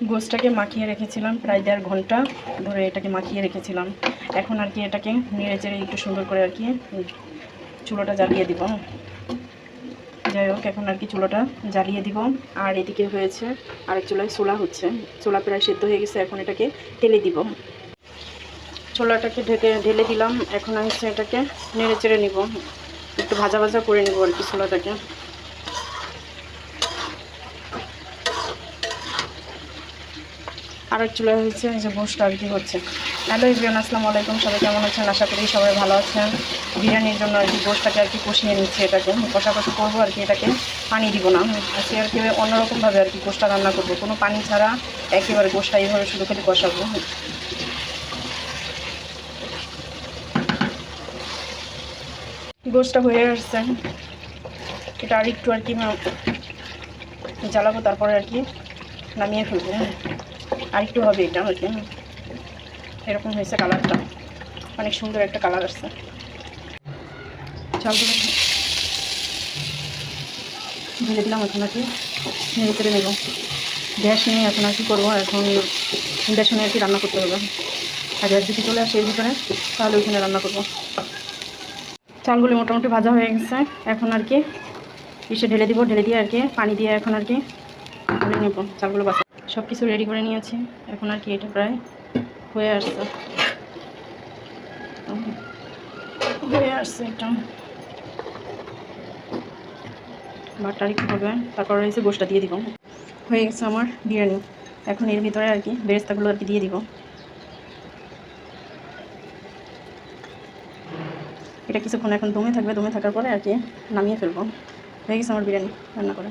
গোশটাকে মাখিয়ে রেখেছিলাম প্রায় 1.5 ঘন্টা ধরে, এটাকে মাখিয়ে রেখেছিলাম। এখন আর কি এটাকে নেড়ে চেড়ে একটু সুন্দর করে আর কি চুলোটা জ্বালিয়ে দিব। যাই হোক, এখন আর কি চুলোটা জ্বালিয়ে দিব। আর এদিকে হয়েছে আরেক চুলায় ছোলা হচ্ছে, ছোলা প্রায় সেদ্ধ হয়ে গেছে। এখন এটাকে তেলে দিব। ছোলাটাকে ঢেলে দিলাম। এখন হচ্ছে এটাকে নেড়ে চেড়ে নিব, একটু ভাজা ভাজা করে নিব আর কি ছোলাটাকে। আর এক চুলা হয়েছে এই যে গোশটা আর কি হচ্ছে। হ্যালো এভরিওয়ান, আসসালামু আলাইকুম। সবাই কেমন আছেন? আশা করি সবাই ভালো আছেন। বিরিয়ানির জন্য আর কি গোশটাকে আর কি কষিয়ে নিচ্ছে, এটাকে কষাকষি করবো আর কি। এটাকে পানি দিব না আজকে আর কি, অন্যরকমভাবে আর কি গোশটা রান্না করবো, কোনো পানি ছাড়া একেবারে গোশটা এইভাবে শুধু খালি কষাবো। গোশটা হয়ে আসছে, এটা আর একটু আর কি জ্বালাবো, তারপরে আর কি নামিয়ে ফেলবো। আর একটু হবে এটা আর কি। এরকম হয়েছে কালারটা, অনেক সুন্দর একটা কালার আসছে। চালগুলো ঢেলে দিলাম। এখন আর কি নেড়ে চেড়ে নেব। গ্যাস নিয়ে এখন আর কি করবো, এখন ইন্ডাকশনে আর কি রান্না করতে হবে। আর গ্যাস যদি চলে আসে এর ভিতরে, তাহলে ওইখানে রান্না করবো। চালগুলি মোটামুটি ভাজা হয়ে গেছে। এখন আর কি ইসে ঢেলে দিব, ঢেলে দিয়ে আর কি পানি দিয়ে এখন আর কি ধরে নেব চালগুলো। বাসা সব কিছু রেডি করে নিয়েছি। এখন আর কি এটা প্রায় হয়ে আসছে, এটা ভাতটা একটু হবে, তারপর রয়েছে গোশটা দিয়ে দিব। হয়ে গেছে আমার বিরিয়ানি। এখন এর ভিতরে আর কি বেরেস্তাগুলো আর কি দিয়ে দিব। এটা কিছুক্ষণ এখন দমে থাকবে, দমে থাকার পরে আর কি নামিয়ে ফেলবো। হয়ে গেছে আমার বিরিয়ানি রান্না করে।